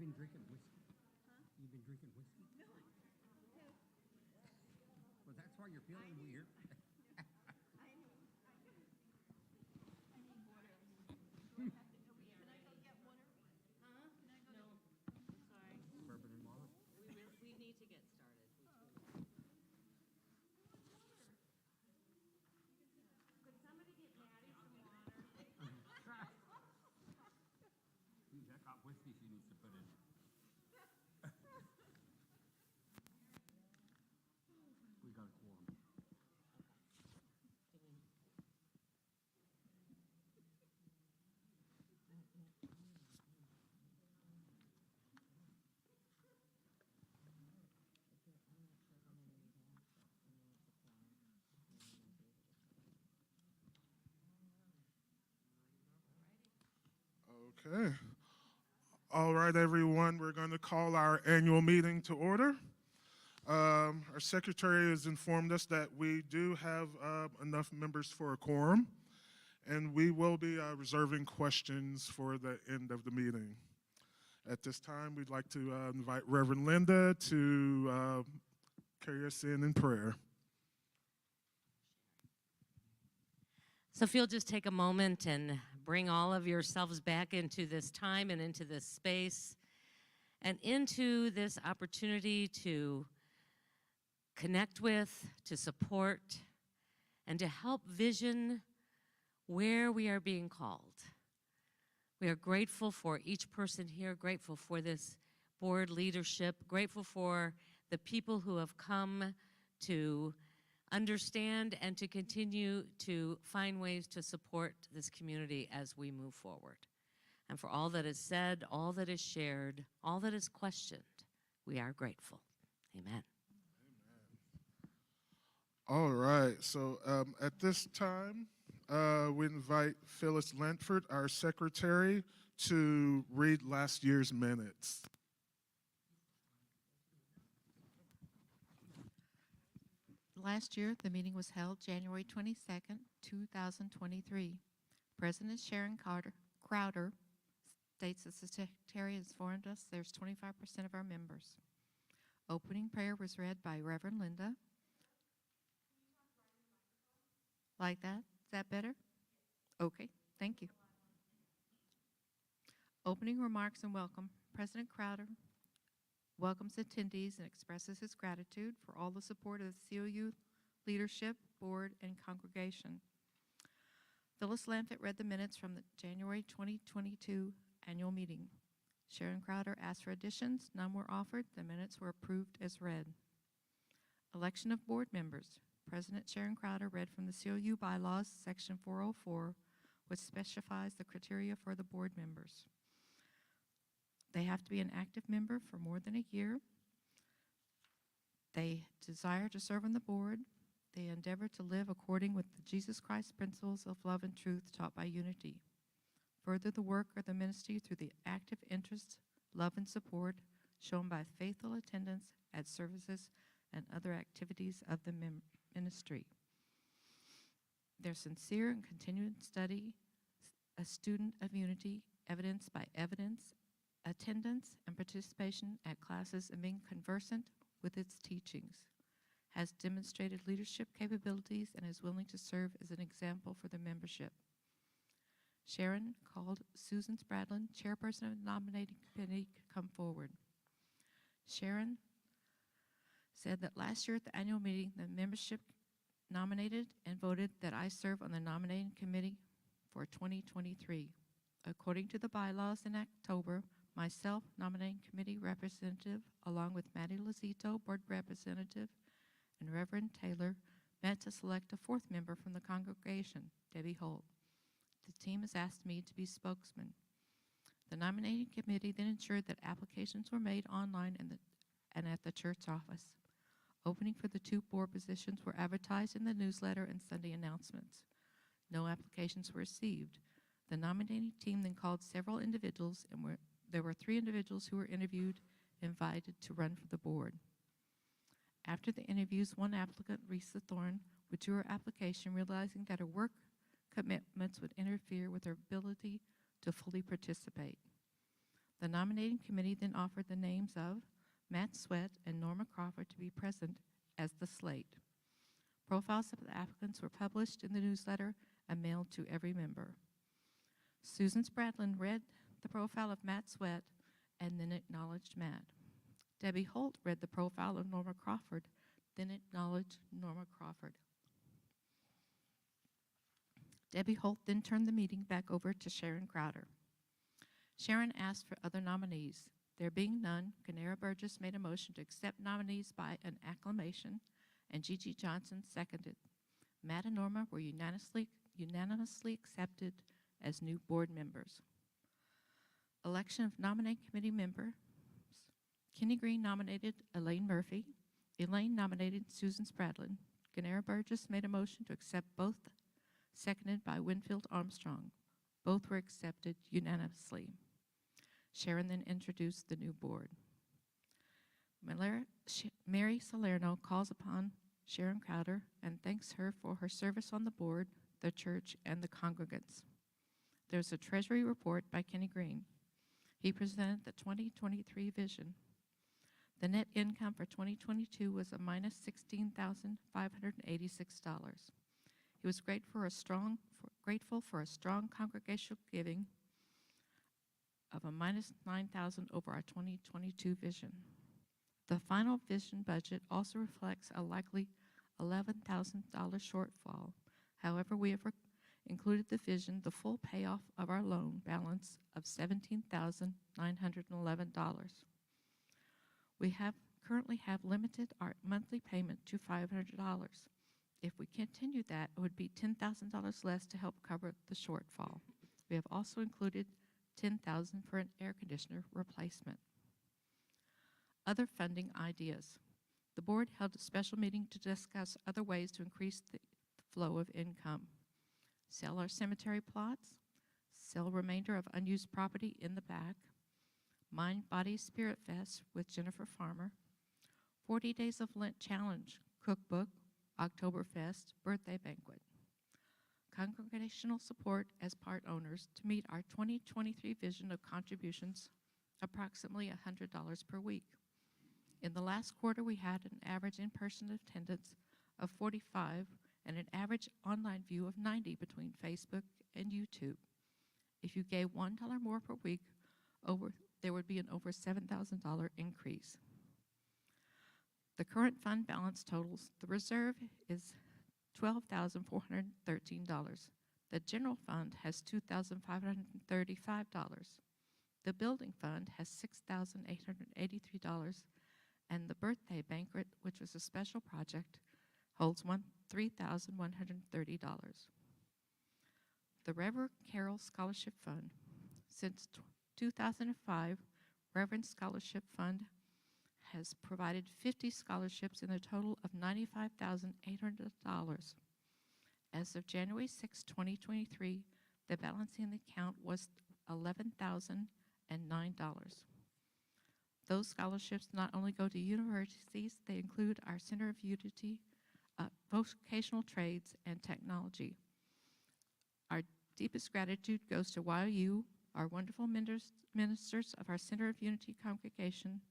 been drinking whiskey? You've been drinking whiskey? Well, that's why you're feeling weird. Bourbon and water? We need to get started. Could somebody get Maddie some water? That got whiskey she needs to put in. We got a quorum. Okay. All right, everyone, we're going to call our annual meeting to order. Our secretary has informed us that we do have enough members for a quorum, and we will be reserving questions for the end of the meeting. At this time, we'd like to invite Reverend Linda to carry us in prayer. So if you'll just take a moment and bring all of yourselves back into this time and into this space and into this opportunity to connect with, to support, and to help vision where we are being called. We are grateful for each person here, grateful for this board leadership, grateful for the people who have come to understand and to continue to find ways to support this community as we move forward. And for all that is said, all that is shared, all that is questioned, we are grateful. Amen. All right, so at this time, we invite Phyllis Lentford, our secretary, to read last year's minutes. Last year, the meeting was held January 22nd, 2023. President Sharon Crowder states the secretary has informed us there's 25% of our members. Opening prayer was read by Reverend Linda. Like that? Is that better? Okay, thank you. Opening remarks and welcome. President Crowder welcomes attendees and expresses his gratitude for all the support of the COU leadership, board, and congregation. Phyllis Lamfett read the minutes from the January 2022 annual meeting. Sharon Crowder asked for additions. None were offered. The minutes were approved as read. Election of board members. President Sharon Crowder read from the COU bylaws, section 404, which specifies the criteria for the board members. They have to be an active member for more than a year. They desire to serve on the board. They endeavor to live according with the Jesus Christ principles of love and truth taught by Unity. Further the work of the ministry through the active interest, love, and support shown by faithful attendance at services and other activities of the ministry. Their sincere and continuing study, a student of Unity, evidenced by evidence, attendance, and participation at classes and being conversant with its teachings, has demonstrated leadership capabilities and is willing to serve as an example for the membership. Sharon called Susan Spradlin, chairperson of the nominating committee, to come forward. Sharon said that last year at the annual meeting, the membership nominated and voted that I serve on the nominating committee for 2023. According to the bylaws in October, myself, nominating committee representative, along with Maddie Lazito, board representative, and Reverend Taylor, met to select a fourth member from the congregation, Debbie Holt. The team has asked me to be spokesman. The nominating committee then ensured that applications were made online and at the church office. Opening for the two board positions were advertised in the newsletter and Sunday announcements. No applications were received. The nominating team then called several individuals, and there were 3 individuals who were interviewed, invited to run for the board. After the interviews, one applicant, Risa Thorne, withdrew her application, realizing that her work commitments would interfere with her ability to fully participate. The nominating committee then offered the names of Matt Sweat and Norma Crawford to be present as the slate. Profiles of the applicants were published in the newsletter and mailed to every member. Susan Spradlin read the profile of Matt Sweat and then acknowledged Matt. Debbie Holt read the profile of Norma Crawford, then acknowledged Norma Crawford. Debbie Holt then turned the meeting back over to Sharon Crowder. Sharon asked for other nominees. There being none, Ganera Burgess made a motion to accept nominees by an acclamation, and Gigi Johnson seconded. Matt and Norma were unanimously accepted as new board members. Election of nominating committee members. Kenny Green nominated Elaine Murphy. Elaine nominated Susan Spradlin. Ganera Burgess made a motion to accept both, seconded by Winfield Armstrong. Both were accepted unanimously. Sharon then introduced the new board. Mary Salerno calls upon Sharon Crowder and thanks her for her service on the board, the church, and the congregants. There's a treasury report by Kenny Green. He presented the 2023 vision. The net income for 2022 was a minus $16,586. He was grateful for a strong congregational giving of a minus $9,000 over our 2022 vision. The final vision budget also reflects a likely $11,000 shortfall. However, we have included the vision the full payoff of our loan balance of $17,911. We currently have limited our monthly payment to $500. If we continue that, it would be $10,000 less to help cover the shortfall. We have also included $10,000 for an air conditioner replacement. Other funding ideas. The board held a special meeting to discuss other ways to increase the flow of income. Sell our cemetery plots, sell remainder of unused property in the back, Mind Body Spirit Fest with Jennifer Farmer, 40 Days of Lent Challenge, Cookbook, Oktoberfest, Birthday Banquet. Congregational support as part owners to meet our 2023 vision of contributions, approximately $100 per week. In the last quarter, we had an average in-person attendance of 45 and an average online view of 90 between Facebook and YouTube. If you gave $1 more per week, there would be an over $7,000 increase. The current fund balance totals: the reserve is $12,413. The general fund has $2,535. The building fund has $6,883, and the birthday banquet, which was a special project, holds $3,130. The Reverend Carroll Scholarship Fund. Since 2005, Reverend Scholarship Fund has provided 50 scholarships in a total of $95,800. As of January 6, 2023, the balance in the account was $11,009. Those scholarships not only go to universities, they include our Center of Unity, vocational trades, and technology. Our deepest gratitude goes to YOU, our wonderful ministers of our Center of Unity congregation,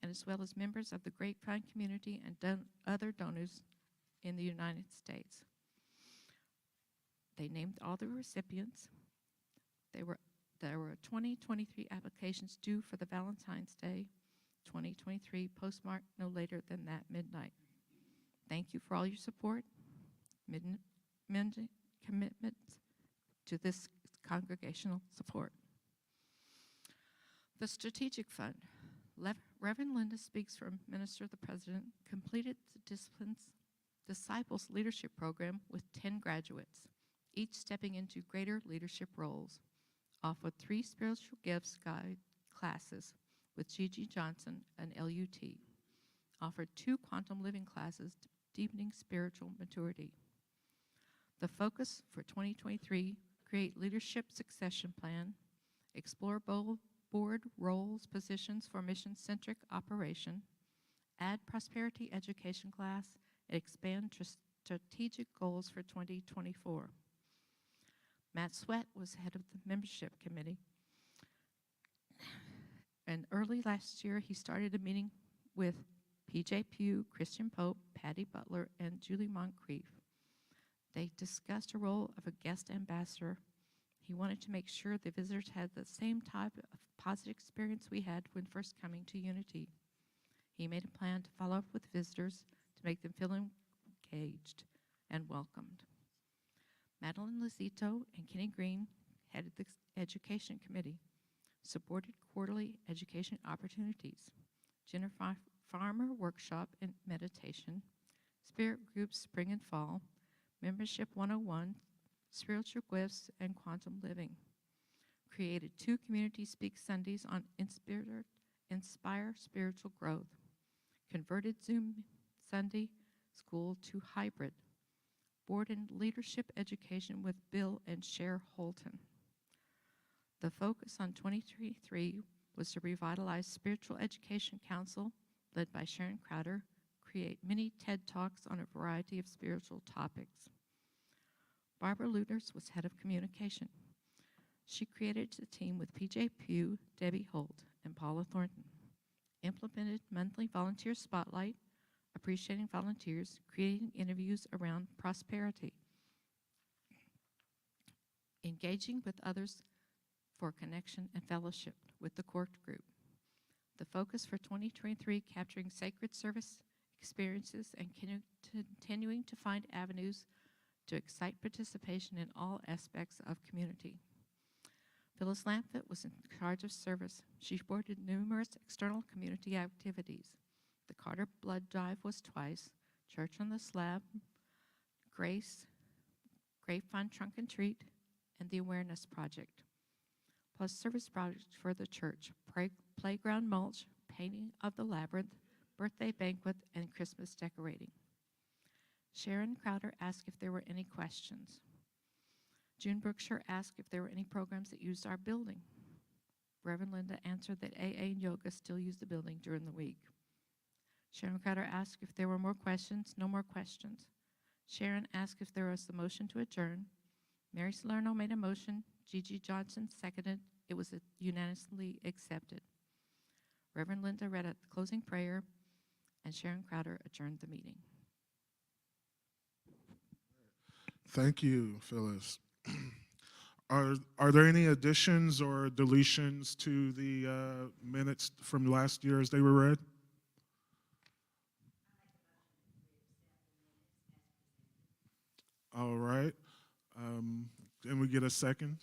and as well as members of the Grapevine community and other donors in the United States. They named all the recipients. There were 2023 applications due for the Valentine's Day 2023, postmarked no later than that midnight. Thank you for all your support, commitment to this congregational support. The Strategic Fund. Reverend Linda Speaks, from Minister the President, completed the Disciples Leadership Program with 10 graduates, each stepping into greater leadership roles. Offered 3 spiritual gifts guide classes with Gigi Johnson and LUT. Offered 2 quantum living classes deepening spiritual maturity. The focus for 2023, create leadership succession plan, explore board roles, positions for mission-centric operation, add prosperity education class, and expand strategic goals for 2024. Matt Sweat was head of the membership committee. And early last year, he started a meeting with PJ Pugh, Christian Pope, Patty Butler, and Julie Moncrief. They discussed a role of a guest ambassador. He wanted to make sure the visitors had the same type of positive experience we had when first coming to Unity. He made a plan to follow up with visitors to make them feel engaged and welcomed. Madeline Lizito and Kenny Green headed the Education Committee, supported quarterly education opportunities, Jennifer Farmer workshop and meditation, spirit groups spring and fall, membership 101, spiritual gifts, and quantum living. Created 2 community speak Sundays on Inspire Spiritual Growth. Converted Zoom Sunday school to hybrid. Board and leadership education with Bill and Cher Holton. The focus on 2023 was to revitalize Spiritual Education Council, led by Sharon Crowder, create mini TED Talks on a variety of spiritual topics. Barbara Luters was head of communication. She created a team with PJ Pugh, Debbie Holt, and Paula Thornton. Implemented monthly volunteer spotlight, appreciating volunteers, creating interviews around prosperity. Engaging with others for connection and fellowship with the Court Group. The focus for 2023, capturing sacred service experiences and continuing to find avenues to excite participation in all aspects of community. Phyllis Lamfett was in charge of service. She supported numerous external community activities. The Carter Blood Drive was twice, Church on the Slab, Grace, Grapevine Trunk and Treat, and the Awareness Project. Plus service projects for the church, playground mulch, painting of the labyrinth, birthday banquet, and Christmas decorating. Sharon Crowder asked if there were any questions. June Brookshire asked if there were any programs that used our building. Reverend Linda answered that AA and yoga still use the building during the week. Sharon Crowder asked if there were more questions. No more questions. Sharon asked if there was the motion to adjourn. Mary Salerno made a motion. Gigi Johnson seconded. It was unanimously accepted. Reverend Linda read a closing prayer, and Sharon Crowder adjourned the meeting. Thank you, Phyllis. Are there any additions or deletions to the minutes from last year as they were read? All right. Can we get a second?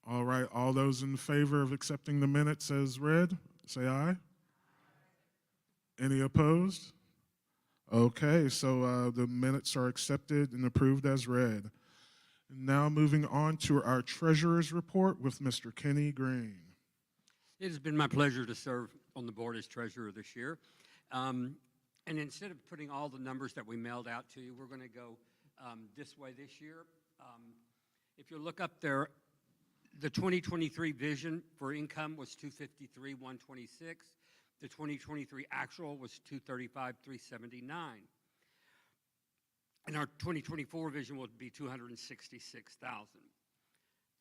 All right. All those in favor of accepting the minutes as read, say aye. Any opposed? Okay, so the minutes are accepted and approved as read. Now moving on to our treasurer's report with Mr. Kenny Green. It has been my pleasure to serve on the board as treasurer this year. And instead of putting all the numbers that we mailed out to you, we're going to go this way this year. If you look up there, the 2023 vision for income was 253, 126. The 2023 actual was 235, 379. And our 2024 vision would be 266,000.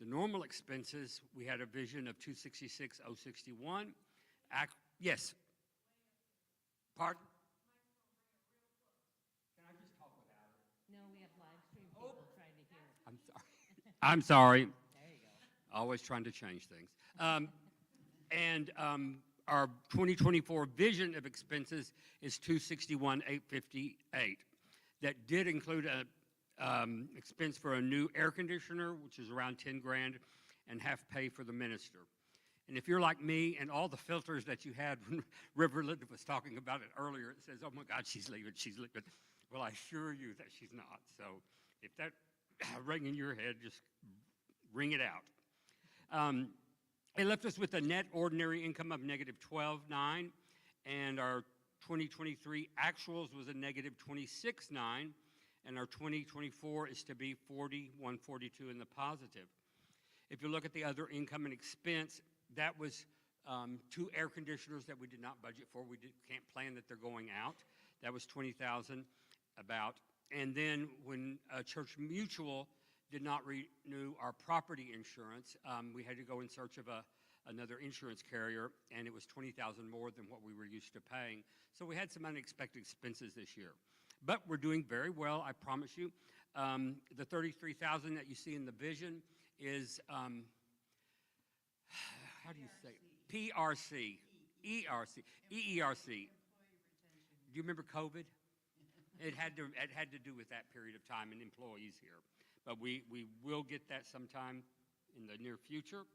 The normal expenses, we had a vision of 266,061. Yes. Pardon? Can I just talk without it? No, we have live stream people trying to hear. I'm sorry. I'm sorry. There you go. Always trying to change things. Our 2024 vision of expenses is 261,858. That did include an expense for a new air conditioner, which is around 10 grand, and half pay for the minister. And if you're like me and all the filters that you had when Reverend Linda was talking about it earlier, it says, oh my God, she's leaving, she's leaving. Well, I assure you that she's not. So if that rang in your head, just ring it out. It left us with a net ordinary income of negative 12.9, and our 2023 actuals was a negative 26.9, and our 2024 is to be 41.42 in the positive. If you look at the other income and expense, that was 2 air conditioners that we did not budget for. We can't plan that they're going out. That was 20,000 about. And then when Church Mutual did not renew our property insurance, we had to go in search of another insurance carrier, and it was $20,000 more than what we were used to paying. So we had some unexpected expenses this year. But we're doing very well, I promise you. The $33,000 that you see in the vision is, how do you say it? PRC, ERC, EERC. Do you remember COVID? It had to do with that period of time and employees here. But we will get that sometime in the near future.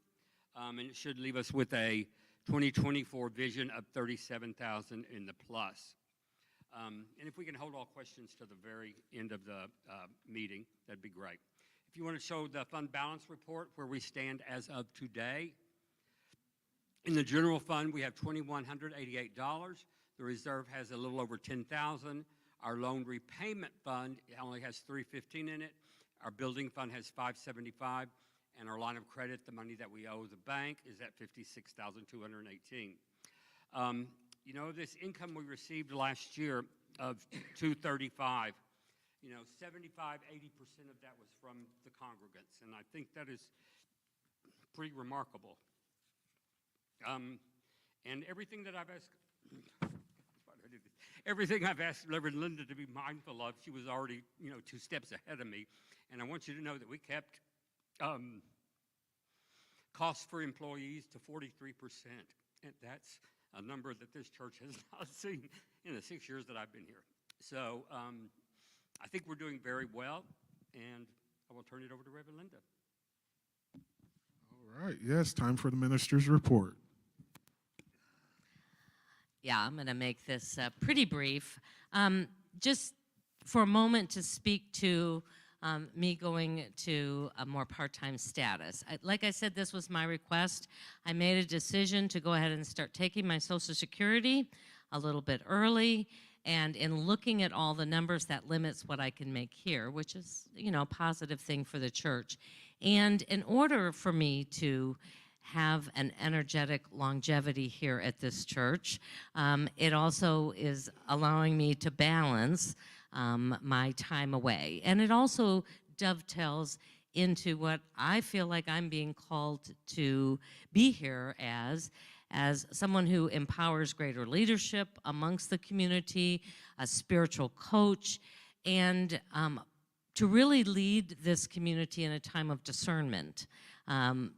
And it should leave us with a 2024 vision of 37,000 in the plus. And if we can hold all questions to the very end of the meeting, that'd be great. If you want to show the fund balance report where we stand as of today, in the general fund, we have $2,188. The reserve has a little over $10,000. Our loan repayment fund only has $315 in it. Our building fund has $575, and our line of credit, the money that we owe the bank, is at $56,218. You know, this income we received last year of $235, you know, 75, 80% of that was from the congregants, and I think that is pretty remarkable. And everything that I've asked, everything I've asked Reverend Linda to be mindful of, she was already, you know, 2 steps ahead of me. And I want you to know that we kept costs for employees to 43%. And that's a number that this church has not seen in the 6 years that I've been here. So I think we're doing very well, and I will turn it over to Reverend Linda. All right, yes, time for the minister's report. Yeah, I'm going to make this pretty brief. Just for a moment to speak to me going to a more part-time status. Like I said, this was my request. I made a decision to go ahead and start taking my Social Security a little bit early, and in looking at all the numbers, that limits what I can make here, which is, you know, a positive thing for the church. And in order for me to have an energetic longevity here at this church, it also is allowing me to balance my time away. And it also dovetails into what I feel like I'm being called to be here as someone who empowers greater leadership amongst the community, a spiritual coach, and to really lead this community in a time of discernment. To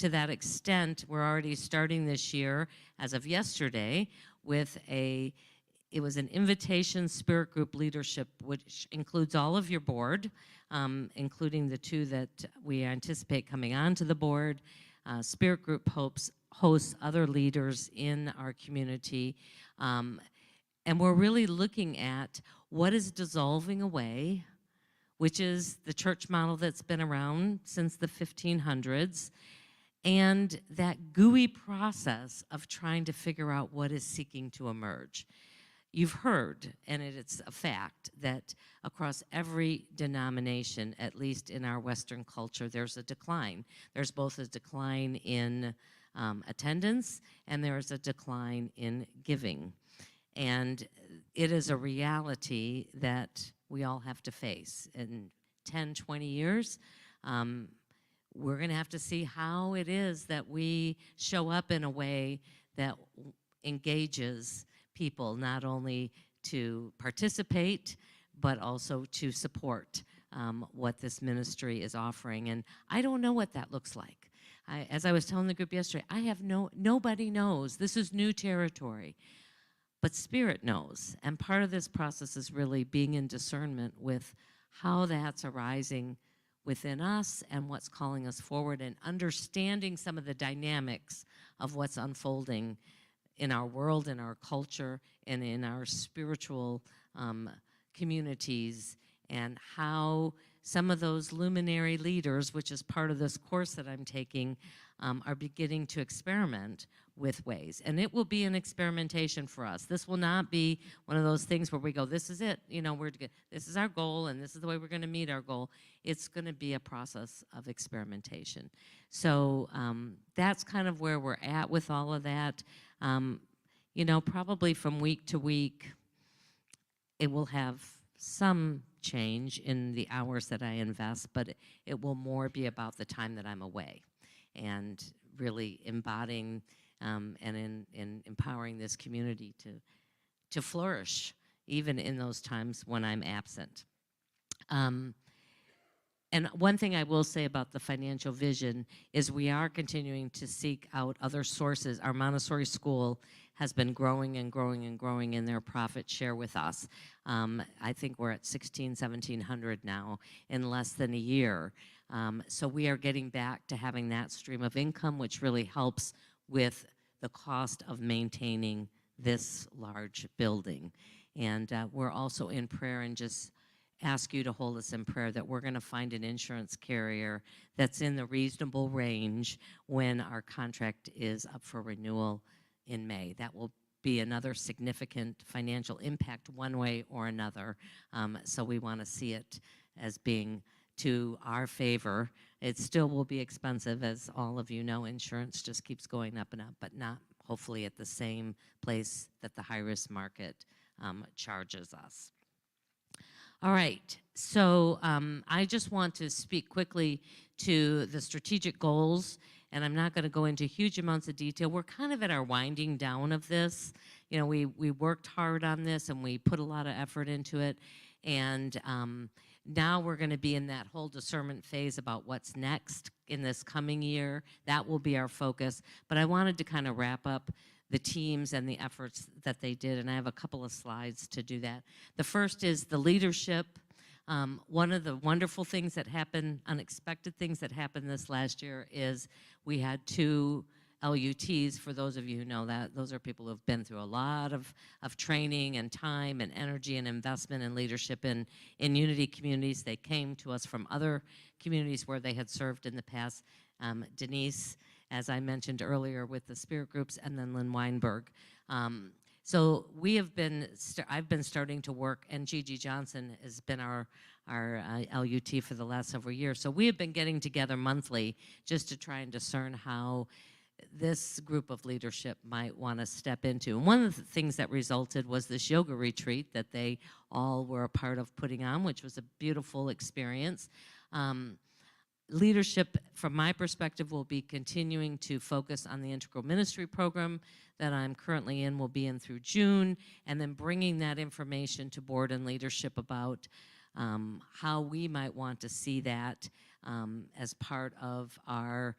that extent, we're already starting this year, as of yesterday, with it was an invitation spirit group leadership, which includes all of your board, including the 2 that we anticipate coming onto the board. Spirit group hosts other leaders in our community. And we're really looking at what is dissolving away, which is the church model that's been around since the 1500s, and that gooey process of trying to figure out what is seeking to emerge. You've heard, and it's a fact, that across every denomination, at least in our Western culture, there's a decline. There's both a decline in attendance, and there's a decline in giving. And it is a reality that we all have to face. In 10, 20 years, we're going to have to see how it is that we show up in a way that engages people, not only to participate, but also to support what this ministry is offering. And I don't know what that looks like. As I was telling the group yesterday, nobody knows. This is new territory. But Spirit knows, and part of this process is really being in discernment with how that's arising within us and what's calling us forward, and understanding some of the dynamics of what's unfolding in our world, in our culture, and in our spiritual communities, and how some of those luminary leaders, which is part of this course that I'm taking, are beginning to experiment with ways. And it will be an experimentation for us. This will not be one of those things where we go, this is it, you know, this is our goal, and this is the way we're going to meet our goal. It's going to be a process of experimentation. So that's kind of where we're at with all of that. You know, probably from week to week, it will have some change in the hours that I invest, but it will more be about the time that I'm away. and really embodying and in empowering this community to flourish, even in those times when I'm absent. And one thing I will say about the financial vision is we are continuing to seek out other sources. Our Montessori school has been growing and growing and growing in their profit share with us. I think we're at 1,700 now in less than a year. So we are getting back to having that stream of income, which really helps with the cost of maintaining this large building. And we're also in prayer and just ask you to hold us in prayer that we're going to find an insurance carrier that's in the reasonable range when our contract is up for renewal in May. That will be another significant financial impact one way or another. So we want to see it as being to our favor. It still will be expensive, as all of you know. Insurance just keeps going up and up, but not hopefully at the same place that the high-risk market charges us. All right, so I just want to speak quickly to the strategic goals, and I'm not going to go into huge amounts of detail. We're kind of at our winding down of this. You know, we worked hard on this, and we put a lot of effort into it, and now we're going to be in that whole discernment phase about what's next in this coming year. That will be our focus, but I wanted to kind of wrap up the teams and the efforts that they did, and I have a couple of slides to do that. The first is the leadership. One of the wonderful things that happened, unexpected things that happened this last year, is we had 2 LUTs. For those of you who know that, those are people who have been through a lot of training and time and energy and investment and leadership in Unity communities. They came to us from other communities where they had served in the past. Denise, as I mentioned earlier, with the Spirit Groups, and then Lynn Weinberg. So we have been, I've been starting to work, and Gigi Johnson has been our LUT for the last several years. So we have been getting together monthly just to try and discern how this group of leadership might want to step into. And one of the things that resulted was this yoga retreat that they all were a part of putting on, which was a beautiful experience. Leadership, from my perspective, will be continuing to focus on the Integral Ministry program that I'm currently in, will be in through June, and then bringing that information to board and leadership about how we might want to see that as part of our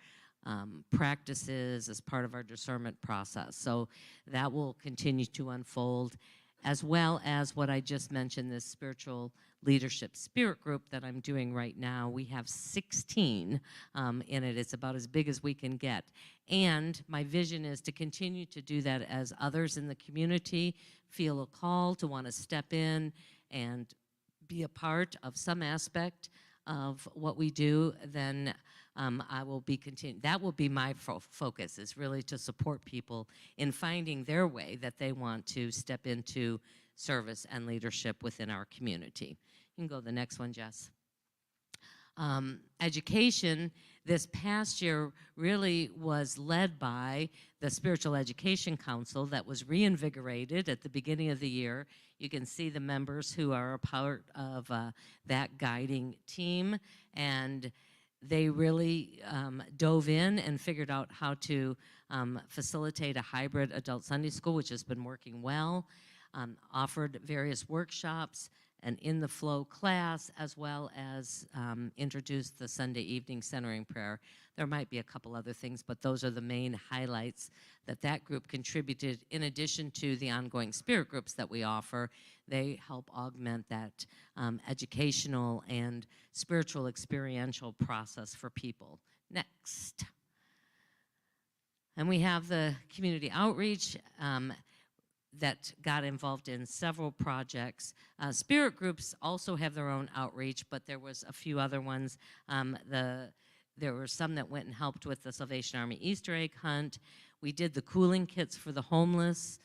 practices, as part of our discernment process. So that will continue to unfold, as well as what I just mentioned, this spiritual leadership spirit group that I'm doing right now. We have 16 in it. It's about as big as we can get. And my vision is to continue to do that as others in the community feel a call to want to step in and be a part of some aspect of what we do. Then I will be that will be my focus, is really to support people in finding their way that they want to step into service and leadership within our community. You can go to the next one, Jess. Education this past year really was led by the Spiritual Education Council that was reinvigorated at the beginning of the year. You can see the members who are a part of that guiding team, and they really dove in and figured out how to facilitate a hybrid adult Sunday school, which has been working well, offered various workshops, an in-the-flow class, as well as introduced the Sunday evening centering prayer. There might be a couple other things, but those are the main highlights that group contributed. In addition to the ongoing spirit groups that we offer, they help augment that educational and spiritual experiential process for people. Next. And we have the community outreach that got involved in several projects. Spirit groups also have their own outreach, but there was a few other ones. There were some that went and helped with the Salvation Army Easter egg hunt. We did the cooling kits for the homeless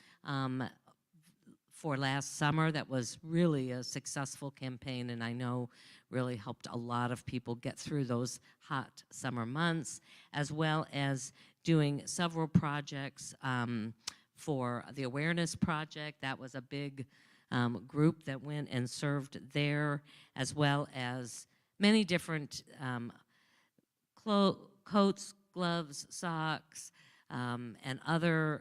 for last summer. That was really a successful campaign, and I know really helped a lot of people get through those hot summer months, as well as doing several projects for the Awareness Project. That was a big group that went and served there, as well as many different coats, gloves, socks, and other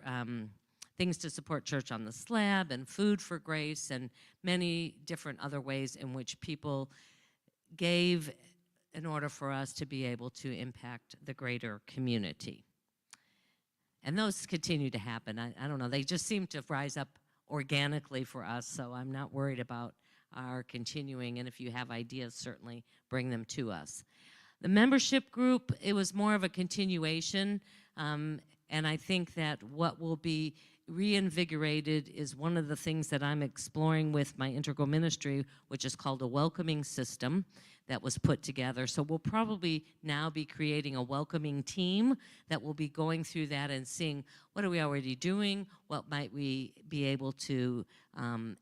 things to support Church on the Slab, and Food for Grace, and many different other ways in which people gave in order for us to be able to impact the greater community. And those continue to happen. I don't know, they just seem to rise up organically for us, so I'm not worried about our continuing, and if you have ideas, certainly bring them to us. The membership group, it was more of a continuation, and I think that what will be reinvigorated is one of the things that I'm exploring with my integral ministry, which is called a welcoming system that was put together. So we'll probably now be creating a welcoming team that will be going through that and seeing what are we already doing, what might we be able to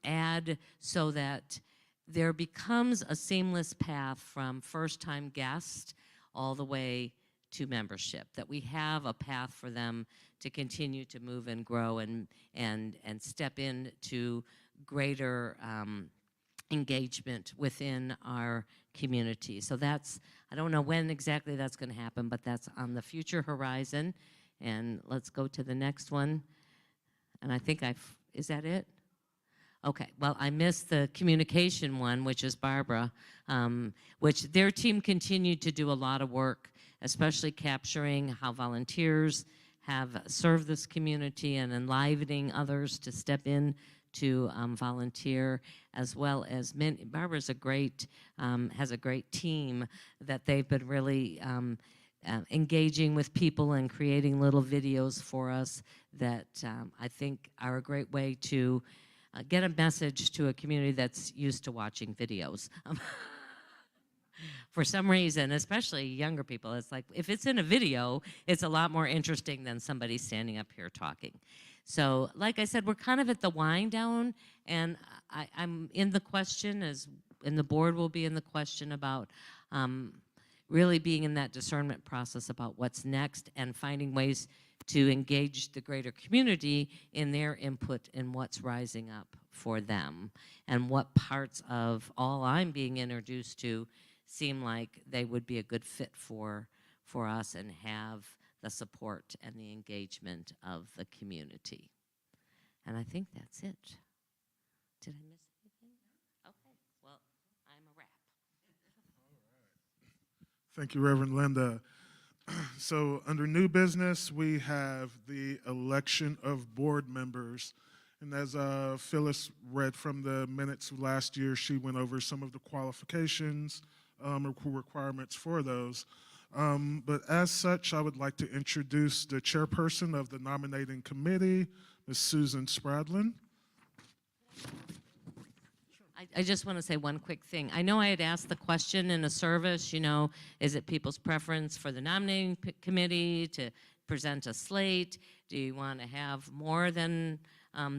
add, so that there becomes a seamless path from first-time guest all the way to membership, that we have a path for them to continue to move and grow and step into greater engagement within our community. So that's, I don't know when exactly that's going to happen, but that's on the future horizon. And let's go to the next one. And I think is that it? Okay, well, I missed the communication one, which is Barbara, which their team continued to do a lot of work, especially capturing how volunteers have served this community and enlivening others to step in to volunteer, as well as Barbara's has a great team that they've been really engaging with people and creating little videos for us that I think are a great way to get a message to a community that's used to watching videos. For some reason, especially younger people, it's like, if it's in a video, it's a lot more interesting than somebody standing up here talking. So, like I said, we're kind of at the wind down, and I'm in the question, and the board will be in the question about really being in that discernment process about what's next and finding ways to engage the greater community in their input in what's rising up for them, and what parts of all I'm being introduced to seem like they would be a good fit for us and have the support and the engagement of the community. And I think that's it. Did I miss anything? Okay, well, I'm a wrap. Thank you, Reverend Linda. So under new business, we have the election of board members. And as Phyllis read from the minutes of last year, she went over some of the qualifications, requirements for those. But as such, I would like to introduce the chairperson of the nominating committee, Ms. Susan Spradlin. I just want to say one quick thing. I know I had asked the question in a service, is it people's preference for the nominating committee to present a slate? Do you want to have more than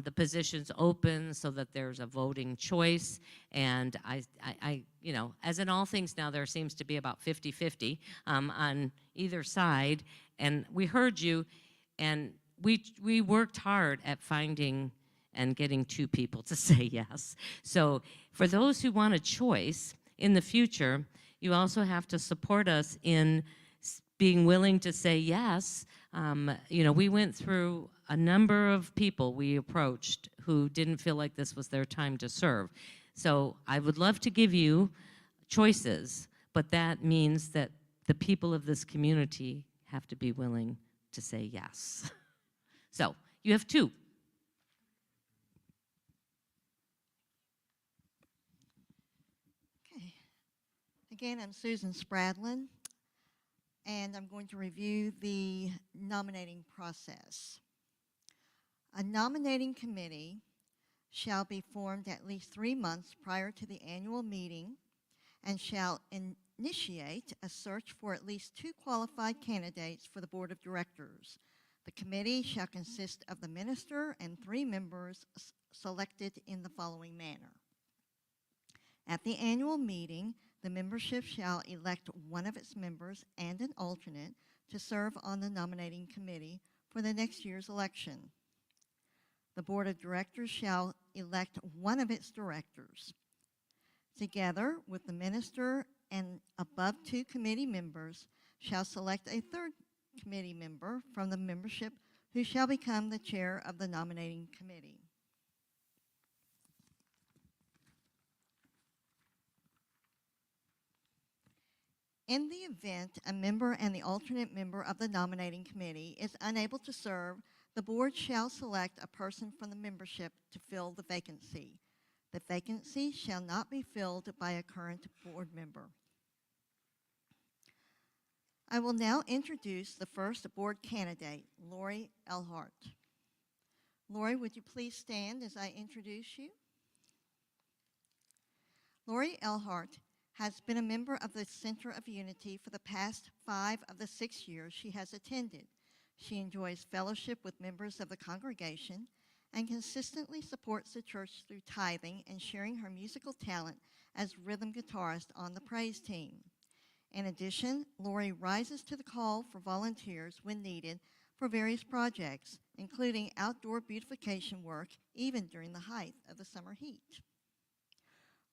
the positions open so that there's a voting choice? And I as in all things now, there seems to be about 50-50 on either side. And we heard you, and we worked hard at finding and getting 2 people to say yes. So for those who want a choice in the future, you also have to support us in being willing to say yes. We went through a number of people we approached who didn't feel like this was their time to serve. So I would love to give you choices, but that means that the people of this community have to be willing to say yes. So you have 2. Again, I'm Susan Spradlin, and I'm going to review the nominating process. A nominating committee shall be formed at least 3 months prior to the annual meeting and shall initiate a search for at least 2 qualified candidates for the board of directors. The committee shall consist of the minister and 3 members selected in the following manner. At the annual meeting, the membership shall elect one of its members and an alternate to serve on the nominating committee for the next year's election. The board of directors shall elect one of its directors. Together with the minister and above 2 committee members, shall select a 3rd committee member from the membership who shall become the chair of the nominating committee. In the event a member and the alternate member of the nominating committee is unable to serve, the board shall select a person from the membership to fill the vacancy. The vacancy shall not be filled by a current board member. I will now introduce the first board candidate, Lori Elhart. Lori, would you please stand as I introduce you? Lori Elhart has been a member of the Center of Unity for the past 5 of the 6 years she has attended. She enjoys fellowship with members of the congregation and consistently supports the church through tithing and sharing her musical talent as rhythm guitarist on the praise team. In addition, Lori rises to the call for volunteers when needed for various projects, including outdoor beautification work, even during the height of the summer heat.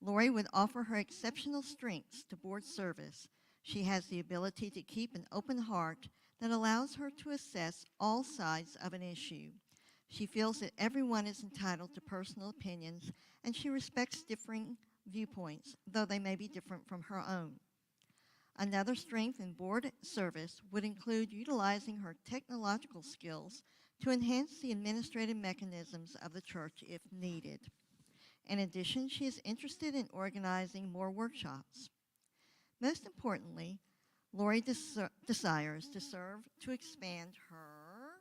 Lori would offer her exceptional strengths to board service. She has the ability to keep an open heart that allows her to assess all sides of an issue. She feels that everyone is entitled to personal opinions, and she respects differing viewpoints, though they may be different from her own. Another strength in board service would include utilizing her technological skills to enhance the administrative mechanisms of the church if needed. In addition, she is interested in organizing more workshops. Most importantly, Lori desires to serve to expand her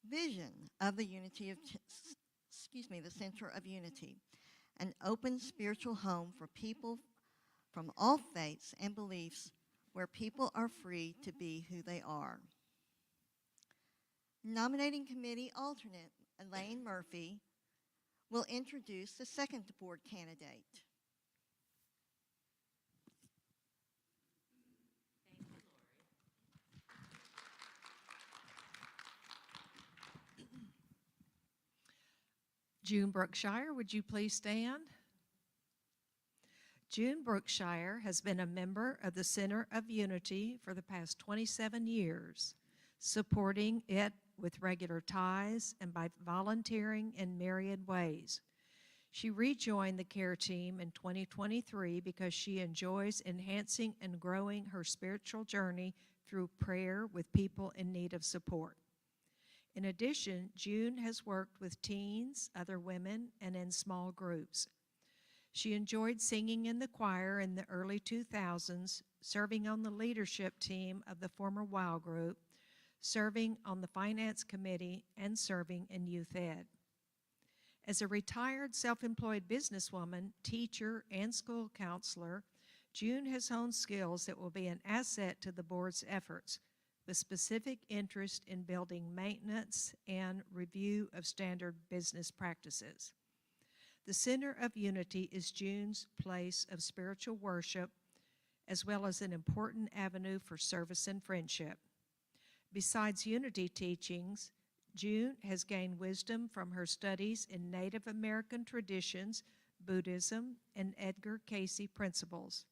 vision of the the Center of Unity, an open spiritual home for people from all faiths and beliefs where people are free to be who they are. Nominating Committee alternate Elaine Murphy will introduce the second board candidate. June Brookshire, would you please stand? June Brookshire has been a member of the Center of Unity for the past 27 years, supporting it with regular ties and by volunteering in myriad ways. She rejoined the care team in 2023 because she enjoys enhancing and growing her spiritual journey through prayer with people in need of support. In addition, June has worked with teens, other women, and in small groups. She enjoyed singing in the choir in the early 2000s, serving on the leadership team of the former WOW group, serving on the finance committee, and serving in youth ed. As a retired self-employed businesswoman, teacher, and school counselor, June has honed skills that will be an asset to the board's efforts, with specific interest in building maintenance and review of standard business practices. The Center of Unity is June's place of spiritual worship, as well as an important avenue for service and friendship. Besides Unity teachings, June has gained wisdom from her studies in Native American traditions, Buddhism, and Edgar Cayce principles.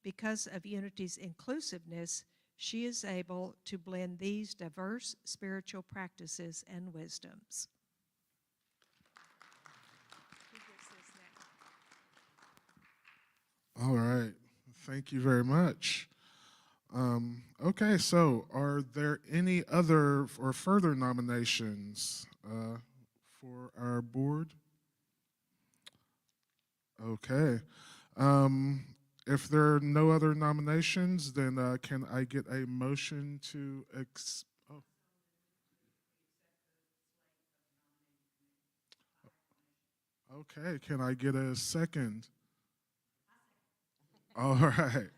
Because of Unity's inclusiveness, she is able to blend these diverse spiritual practices and wisdoms. Who gets this next? All right. Thank you very much. Okay, so are there any other or further nominations for our board? Okay. If there are no other nominations, then can I get a motion to Okay, can I get a second? All right.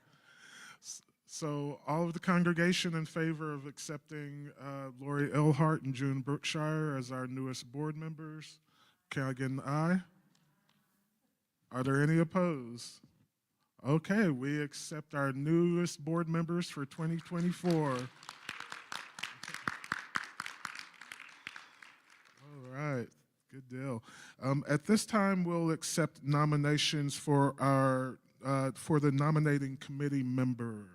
So all of the congregation in favor of accepting Lori Elhart and June Brookshire as our newest board members, can I get an aye? Are there any opposed? Okay, we accept our newest board members for 2024. All right, good deal. At this time, we'll accept nominations for our for the nominating committee member.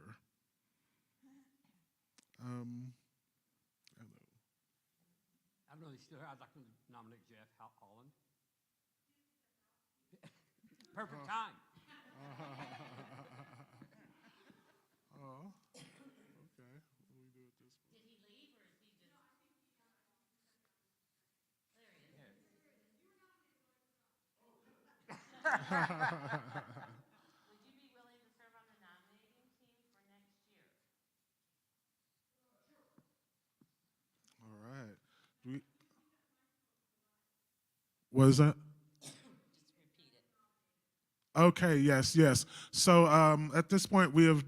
I don't know, he's still here. I'd like to nominate Jeff Holland. Perfect time. Oh, okay. We do it this way. Did he leave or is he just? Would you be willing to serve on the nominating team for next year? All right. Do we, what is that? Just repeat it. Okay, yes, yes. So at this point, we have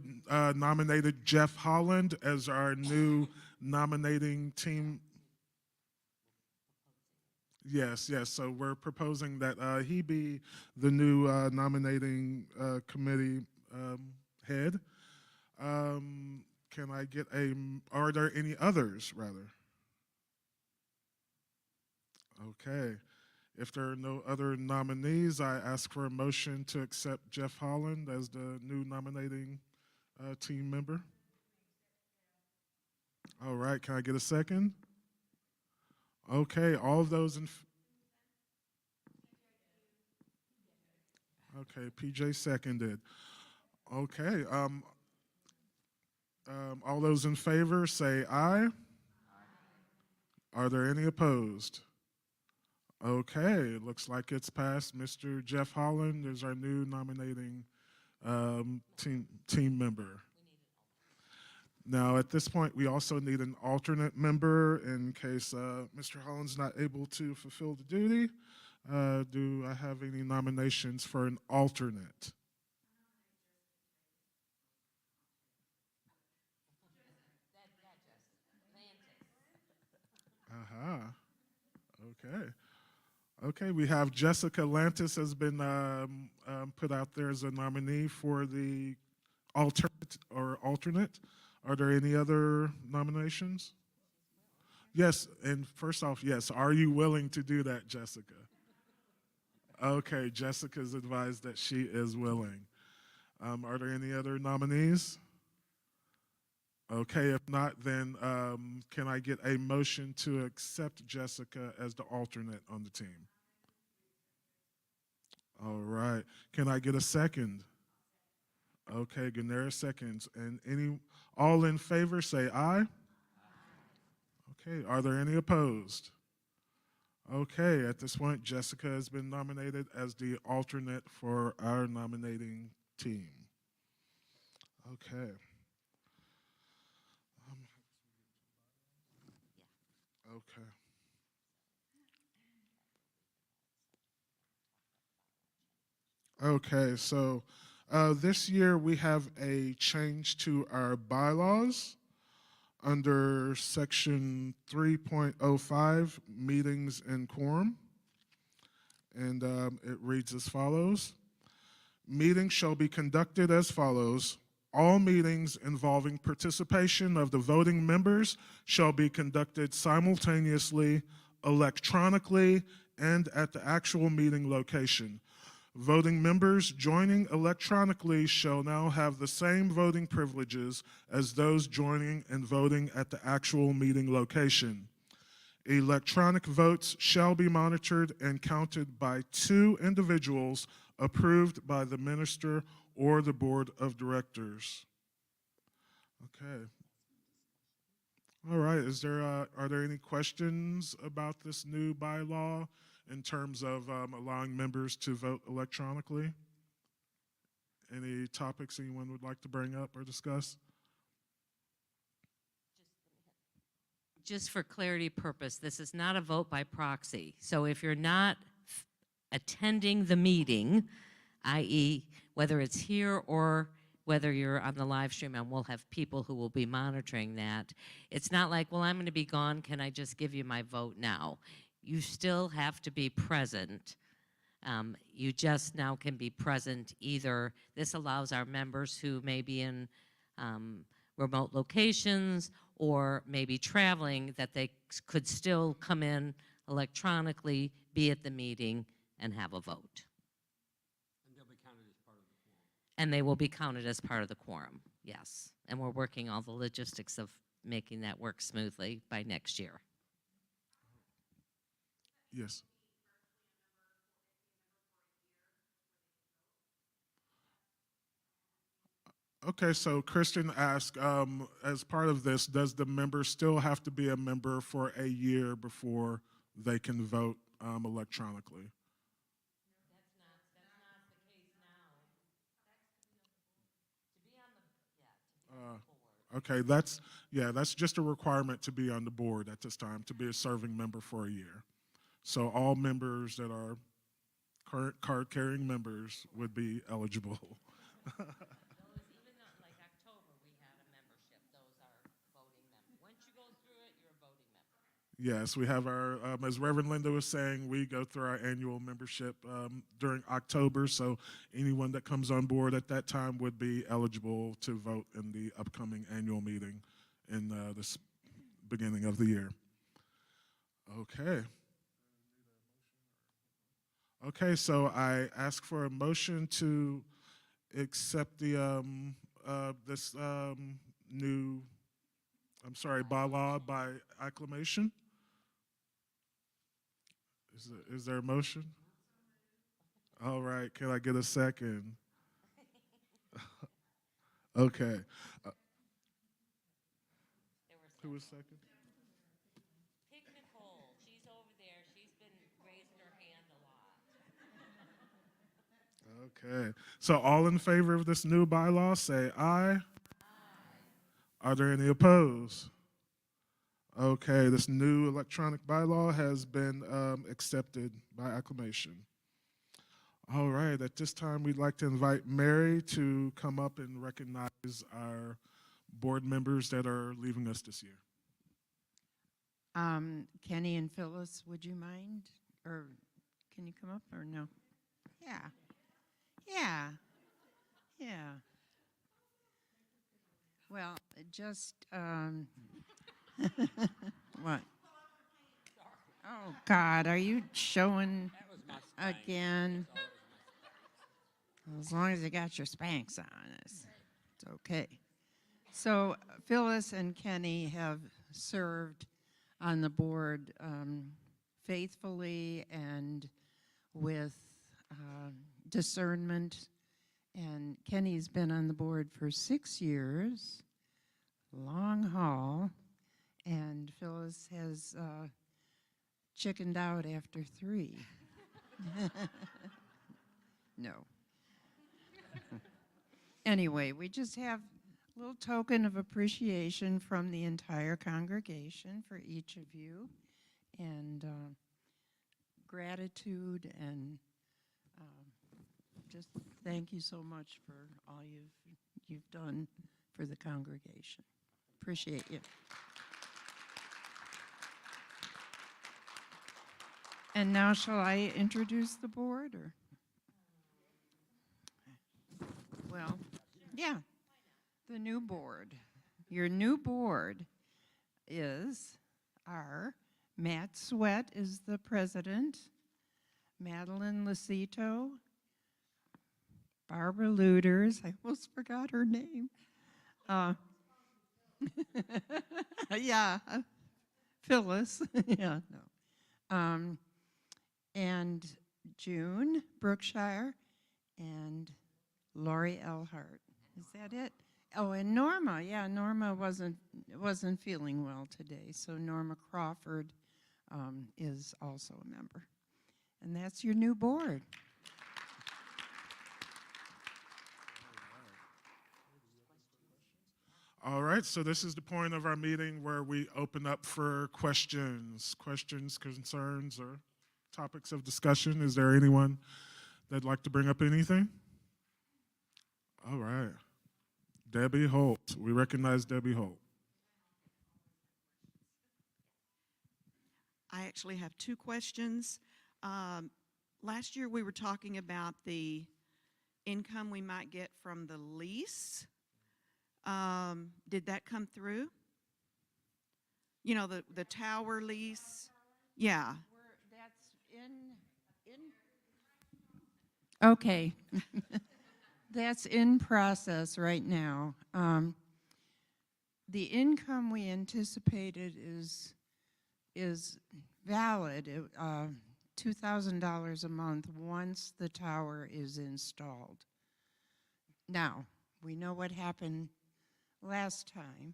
nominated Jeff Holland as our new nominating team. Yes, yes. So we're proposing that he be the new nominating committee head. Can I get are there any others, rather? Okay. If there are no other nominees, I ask for a motion to accept Jeff Holland as the new nominating team member. All right, can I get a second? Okay, all of those in. Okay, PJ seconded. Okay, all those in favor say aye. Are there any opposed? Okay, looks like it's passed. Mr. Jeff Holland is our new nominating team member. Now, at this point, we also need an alternate member in case Mr. Holland's not able to fulfill the duty. Do I have any nominations for an alternate? Aha. Okay. Okay, we have Jessica Lantis has been put out there as a nominee for the alternate. Are there any other nominations? Yes, and first off, yes, are you willing to do that, Jessica? Okay, Jessica's advised that she is willing. Are there any other nominees? Okay, if not, then can I get a motion to accept Jessica as the alternate on the team? All right. Can I get a second? Okay, Ganera seconds. And all in favor say aye. Okay, are there any opposed? Okay, at this point, Jessica has been nominated as the alternate for our nominating team. Okay. Okay. Okay, so this year we have a change to our bylaws under section 3.05, meetings and quorum. And it reads as follows. Meetings shall be conducted as follows. All meetings involving participation of the voting members shall be conducted simultaneously, electronically, and at the actual meeting location. Voting members joining electronically shall now have the same voting privileges as those joining and voting at the actual meeting location. Electronic votes shall be monitored and counted by 2 individuals approved by the minister or the board of directors. Okay. All right, are there any questions about this new bylaw in terms of allowing members to vote electronically? Any topics anyone would like to bring up or discuss? Just for clarity purpose, this is not a vote by proxy. So if you're not attending the meeting, i.e. whether it's here or whether you're on the live stream, and we'll have people who will be monitoring that, it's not like, well, I'm going to be gone, can I just give you my vote now? You still have to be present. You just now can be present either. This allows our members who may be in remote locations or maybe traveling that they could still come in electronically, be at the meeting, and have a vote. And they'll be counted as part of the quorum. And they will be counted as part of the quorum, yes. And we're working all the logistics of making that work smoothly by next year. Yes. Okay, so Kristen asked, as part of this, does the member still have to be a member for a year before they can vote electronically? That's not the case now. To be on the board. Okay, that's just a requirement to be on the board at this time, to be a serving member for a year. So all members that are current card-carrying members would be eligible. Those, even though, like October, we had a membership, those are voting members. Once you go through it, you're a voting member. Yes, we have our, as Reverend Linda was saying, we go through our annual membership during October, so anyone that comes on board at that time would be eligible to vote in the upcoming annual meeting in this beginning of the year. Okay. Okay, so I ask for a motion to accept the this new, bylaw by acclamation. Is there a motion? All right, can I get a second? Okay. There were Who some. was second? Pick Nicole, she's over there, she's been raising her hand a lot. Okay, so all in favor of this new bylaw, say aye. Aye. Are there any opposed? Okay, this new electronic bylaw has been accepted by acclamation. All right, at this time, we'd like to invite Mary to come up and recognize our board members that are leaving us this year. Kenny and Phyllis, would you mind? Or can you come up or no? Yeah. Yeah. Yeah. Well, just, what? Oh, God, are you showing again? As long as you got your Spanx on, it's okay. So Phyllis and Kenny have served on the board faithfully and with discernment. And Kenny's been on the board for 6 years, long haul. And Phyllis has chickened out after 3. No. Anyway, we just have a little token of appreciation from the entire congregation for each of you, and gratitude, and just thank you so much for all you've done for the congregation. Appreciate you. And now shall I introduce the board, or? Well, yeah, the new board. Your new board is Matt Sweat is the president, Madeline Lucito, Barbara Luders, I almost forgot her name. Yeah, Phyllis, yeah, no. And June Brookshire and Lori Elhart. Is that it? Oh, and Norma. Yeah, Norma wasn't feeling well today, so Norma Crawford is also a member. And that's your new board. All right, so this is the point of our meeting where we open up for questions, concerns, or topics of discussion. Is there anyone that'd like to bring up anything? All right. Debbie Holt. We recognize Debbie Holt. I actually have 2 questions. Last year we were talking about the income we might get from the lease. Did that come through? You know, the tower lease? Yeah. That's in. Okay. That's in process right now. The income we anticipated is valid, $2,000 a month once the tower is installed. Now, we know what happened last time,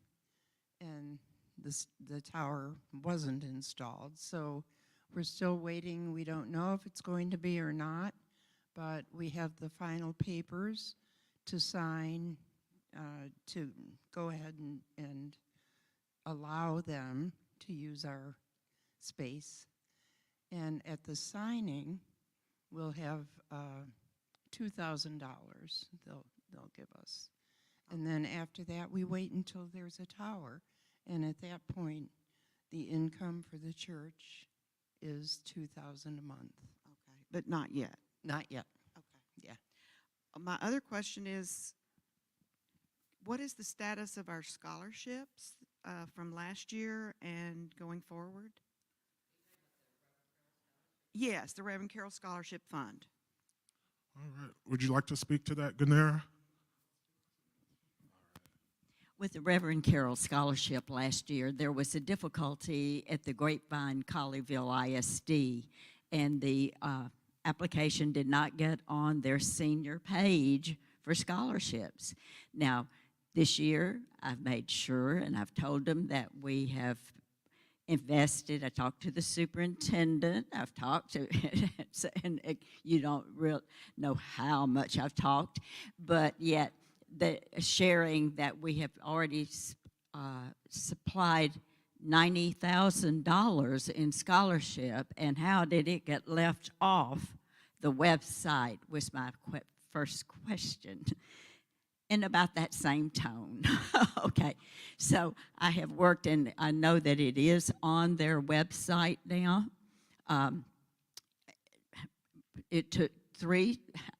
and the tower wasn't installed, so we're still waiting. We don't know if it's going to be or not, but we have the final papers to sign to go ahead and allow them to use our space. And at the signing, we'll have $2,000 they'll give us. And then after that, we wait until there's a tower. And at that point, the income for the church is $2,000 a month. Okay, but not yet. Not yet. Okay. Yeah. My other question is, what is the status of our scholarships from last year and going forward? Yes, the Reverend Carroll Scholarship Fund. All right. Would you like to speak to that, Ganera? With the Reverend Carroll Scholarship last year, there was a difficulty at the Grapevine Colleyville ISD, and the application did not get on their senior page for scholarships. Now, this year, I've made sure, and I've told them that we have invested. I talked to the superintendent. I've talked to, and you don't really know how much I've talked, but yet the sharing that we have already supplied $90,000 in scholarship, and how did it get left off the website was my first question. In about that same tone. Okay, so I have worked, and I know that it is on their website now. It took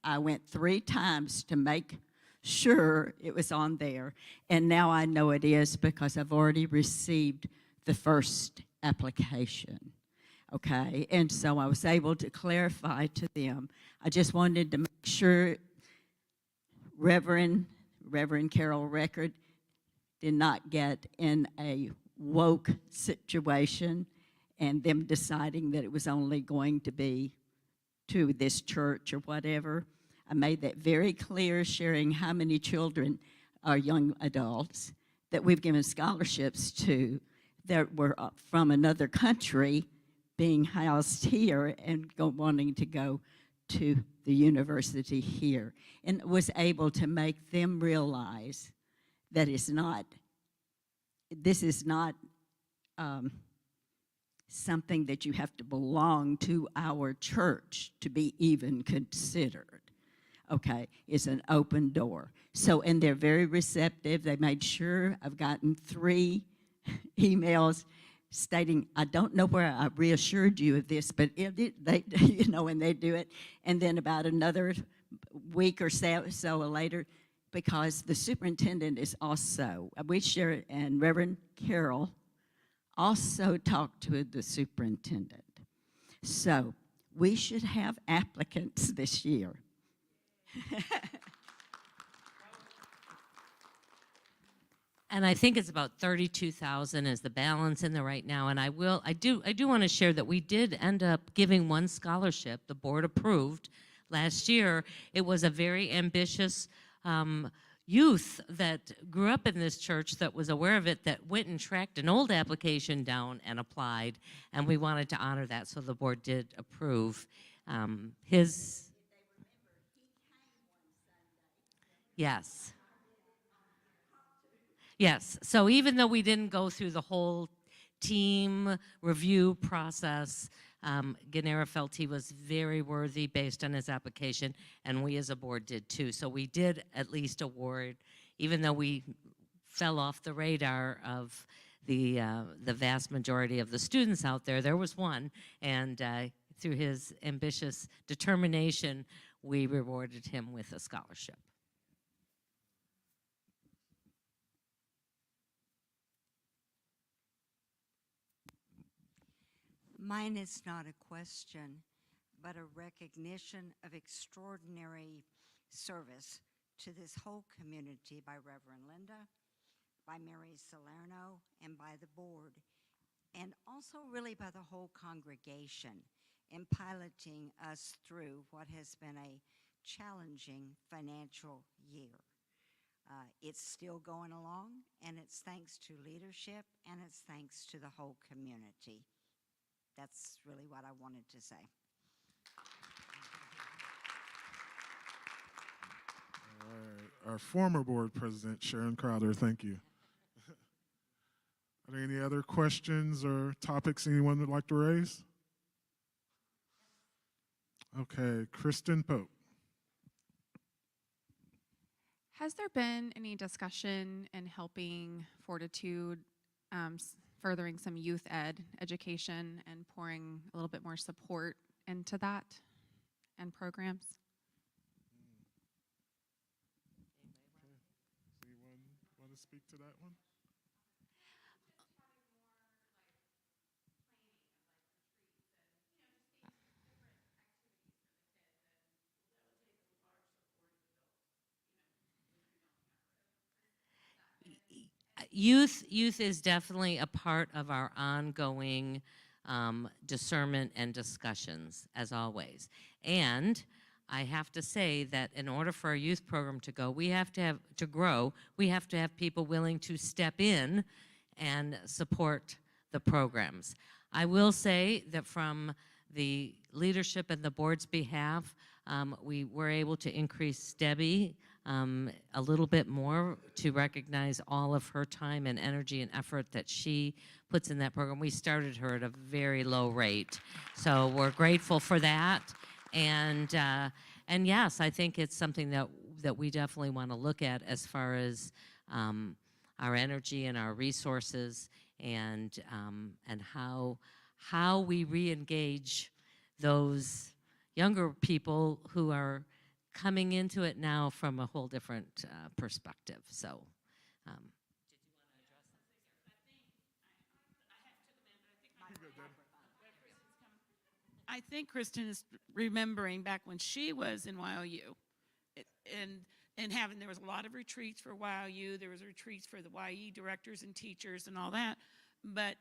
I went 3 times to make sure it was on there, and now I know it is because I've already received the first application. Okay, and so I was able to clarify to them. I just wanted to make sure Reverend Carroll Record did not get in a woke situation and them deciding that it was only going to be to this church or whatever. I made that very clear, sharing how many children are young adults that we've given scholarships to that were from another country being housed here and wanting to go to the university here, and was able to make them realize that this is not something that you have to belong to our church to be even considered. Okay, it's an open door. So, and they're very receptive. They made sure I've gotten 3 emails stating, I don't know where I reassured you of this, but they, you know, when they do it. And then about another week or so later, because the superintendent is also, we share, and Reverend Carroll also talked to the superintendent. So we should have applicants this year. And I think it's about 32,000 is the balance in there right now. And I do want to share that we did end up giving 1 scholarship. The board approved last year. It was a very ambitious youth that grew up in this church that was aware of it, that went and tracked an old application down and applied. And we wanted to honor that, so the board did approve his. Yes. Yes, so even though we didn't go through the whole team review process, Ganera felt he was very worthy based on his application, and we as a board did too. So we did at least award, even though we fell off the radar of the vast majority of the students out there. There was one, and through his ambitious determination, we rewarded him with a scholarship. Mine is not a question, but a recognition of extraordinary service to this whole community by Reverend Linda, by Mary Salerno, and by the board, and also really by the whole congregation in piloting us through what has been a challenging financial year. It's still going along, and it's thanks to leadership, and it's thanks to the whole community. That's really what I wanted to say. All right. Our former board president, Sharon Crowder, thank you. Are there any other questions or topics anyone would like to raise? Okay, Kristen Pope. Has there been any discussion in helping Fortitude furthering some youth education and pouring a little bit more support into that and programs? Anyone want to speak to that one? Youth is definitely a part of our ongoing discernment and discussions, as always. And I have to say that in order for our youth program to grow, we have to have people willing to step in and support the programs. I will say that from the leadership and the board's behalf, we were able to increase Debbie a little bit more to recognize all of her time and energy and effort that she puts in that program. We started her at a very low rate, so we're grateful for that. And yes, I think it's something that we definitely want to look at as far as our energy and our resources, and how we re-engage those younger people who are coming into it now from a whole different perspective. So, did you want to address something? I think Kristen is remembering back when she was in YOU, there was a lot of retreats for YOU. There was retreats for the YE directors and teachers and all that. But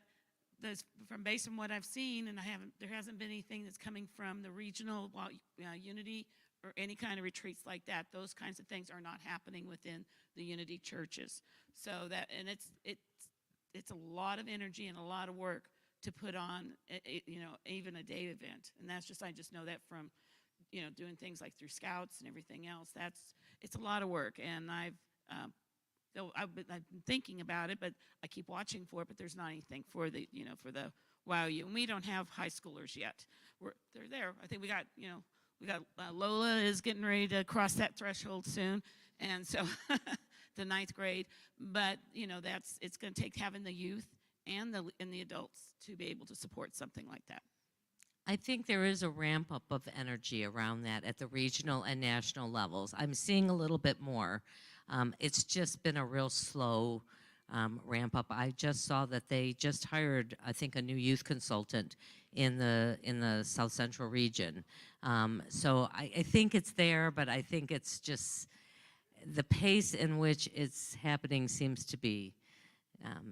based on what I've seen, and there hasn't been anything that's coming from the regional Unity or any kind of retreats like that. Those kinds of things are not happening within the Unity churches. So it's a lot of energy and a lot of work to put on, even a day event. And I just know that from, doing things like through Scouts and everything else. It's a lot of work, and I've been thinking about it, but I keep watching for it. But there's not anything for the YOU, and we don't have high schoolers yet. They're there. I think we got Lola is getting ready to cross that threshold soon, and so the 9th grade. But it's going to take having the youth and the adults to be able to support something like that. I think there is a ramp up of energy around that at the regional and national levels. I'm seeing a little bit more. It's just been a real slow ramp up. I just saw that they just hired, I think, a new youth consultant in the South Central region. So I think it's there, but I think it's just the pace in which it's happening seems to be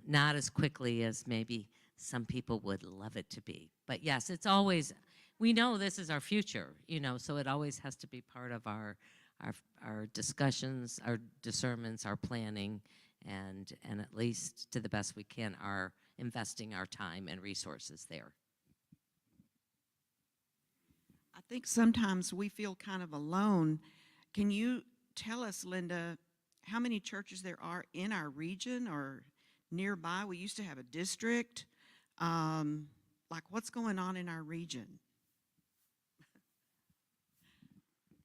not as quickly as maybe some people would love it to be. But yes, it's always, we know this is our future, so it always has to be part of our discussions, our discernments, our planning, and at least to the best we can, are investing our time and resources there. I think sometimes we feel kind of alone. Can you tell us, Linda, how many churches there are in our region or nearby? We used to have a district. Like, what's going on in our region?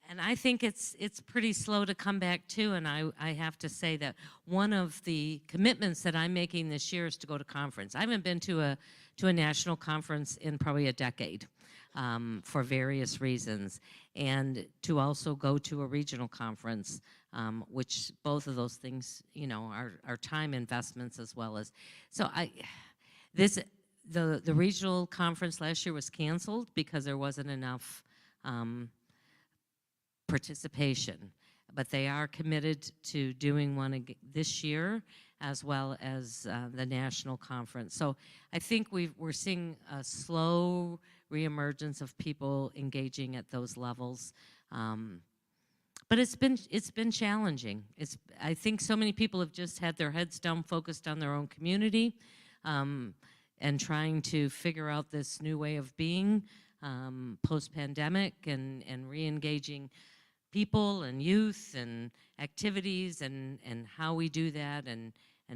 And I think it's pretty slow to come back too, and I have to say that one of the commitments that I'm making this year is to go to conference. I haven't been to a national conference in probably a decade for various reasons, and to also go to a regional conference, which both of those things, are time investments as well as. So the regional conference last year was canceled because there wasn't enough participation. but they are committed to doing one this year, as well as the national conference. So I think we're seeing a slow reemergence of people engaging at those levels. But it's been challenging. I think so many people have just had their heads down, focused on their own community, and trying to figure out this new way of being post-pandemic, and re-engaging people and youth and activities, and how we do that, and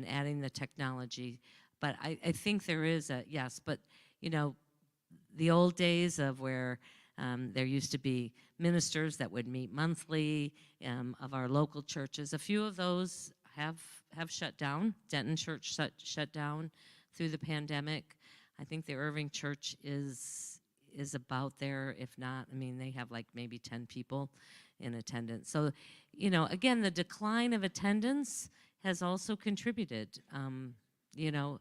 adding the technology. But I think there is a, yes, but you know, the old days of where there used to be ministers that would meet monthly of our local churches. A few of those have shut down. Denton Church shut down through the pandemic. I think the Irving Church is about there. If not, I mean, they have like maybe 10 people in attendance. So, you know, again, the decline of attendance has also contributed, you know,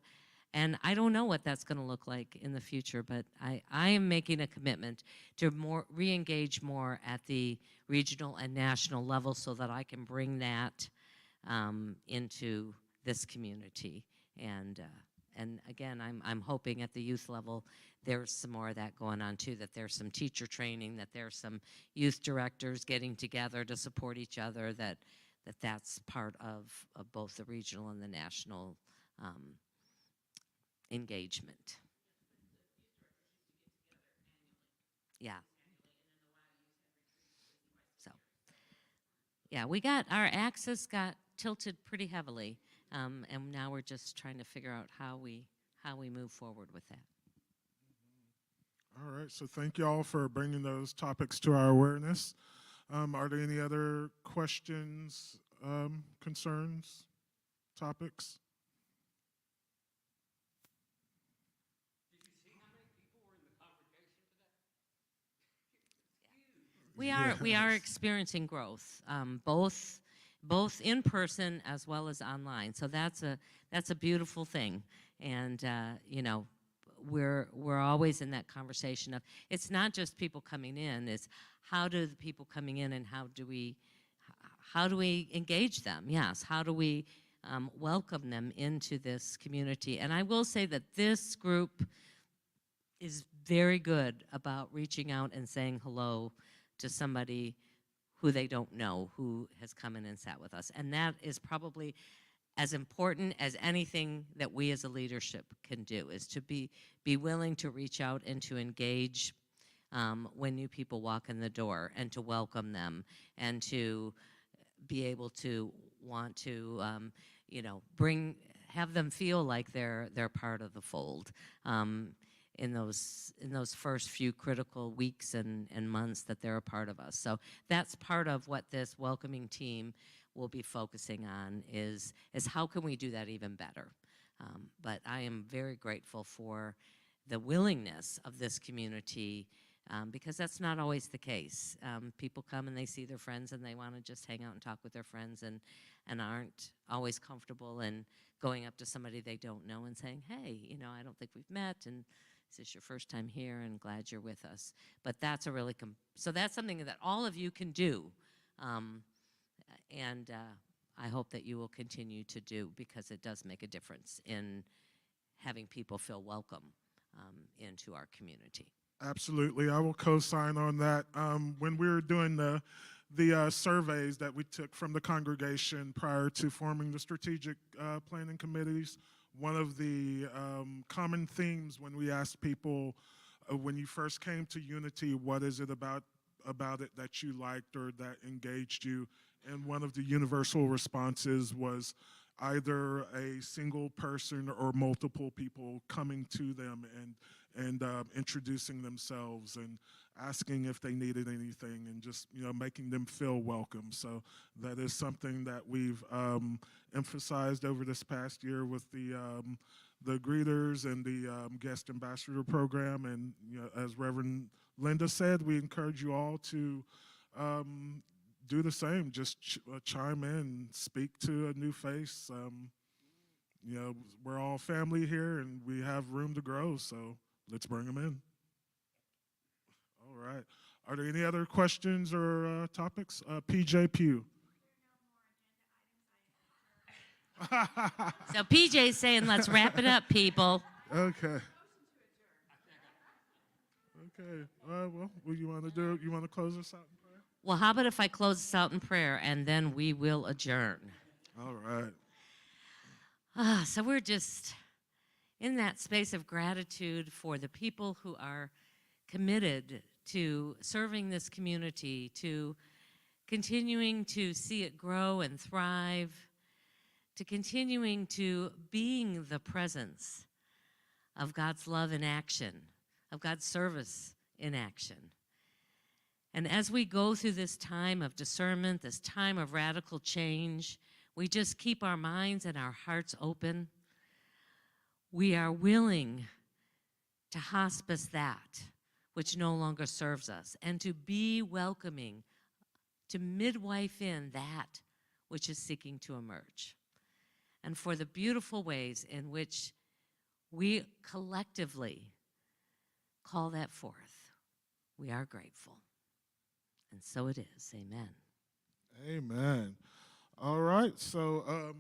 and I don't know what that's going to look like in the future, but I am making a commitment to re-engage more at the regional and national level so that I can bring that into this community. And again, I'm hoping at the youth level there's some more of that going on too, that there's some teacher training, that there's some youth directors getting together to support each other, that's part of both the regional and the national engagement. Yeah. So, yeah, our axis got tilted pretty heavily, and now we're just trying to figure out how we move forward with that. All right, so thank you all for bringing those topics to our awareness. Are there any other questions, concerns, topics? We are experiencing growth, both in person as well as online. So that's a beautiful thing, and you know, we're always in that conversation of, it's not just people coming in, it's how do the people coming in, and how do we engage them? Yes, how do we welcome them into this community? And I will say that this group is very good about reaching out and saying hello to somebody who they don't know, who has come in and sat with us. And that is probably as important as anything that we as a leadership can do, is to be willing to reach out and to engage when new people walk in the door, and to welcome them, and to be able to want to, you know, have them feel like they're part of the fold. In those first few critical weeks and months that they're a part of us. So that's part of what this welcoming team will be focusing on, is how can we do that even better. But I am very grateful for the willingness of this community, because that's not always the case. People come and they see their friends and they want to just hang out and talk with their friends, and aren't always comfortable in going up to somebody they don't know and saying, hey, you know, I don't think we've met, and is this your first time here, and glad you're with us. But that's a really, so that's something that all of you can do. And I hope that you will continue to do, because it does make a difference in having people feel welcome into our community. Absolutely, I will co-sign on that. When we were doing the surveys that we took from the congregation prior to forming the strategic planning committees, one of the common themes when we asked people, when you first came to Unity, what is it about it that you liked or that engaged you? And one of the universal responses was either a single person or multiple people coming to them and introducing themselves and asking if they needed anything, and just, you know, making them feel welcome. So that is something that we've emphasized over this past year with the greeters and the guest ambassador program. And, you know, as Reverend Linda said, we encourage you all to do the same. Just chime in, speak to a new face. You know, we're all family here, and we have room to grow, so let's bring them in. All right. Are there any other questions or topics? PJ Pugh. So PJ's saying, let's wrap it up, people. Okay. Okay. Well, what do you want to do? You want to close us out in prayer? Well, how about if I close this out in prayer and then we will adjourn? All right. So we're just in that space of gratitude for the people who are committed to serving this community, to continuing to see it grow and thrive, to continuing to being the presence of God's love in action, of God's service in action. And as we go through this time of discernment, this time of radical change, we just keep our minds and our hearts open. We are willing to hospice that which no longer serves us and to be welcoming, to midwife in that which is seeking to emerge. And for the beautiful ways in which we collectively call that forth, we are grateful. And so it is. Amen. Amen. All right. So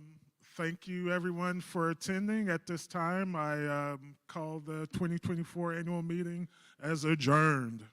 thank you, everyone, for attending. At this time, I call the 2024 annual meeting as adjourned.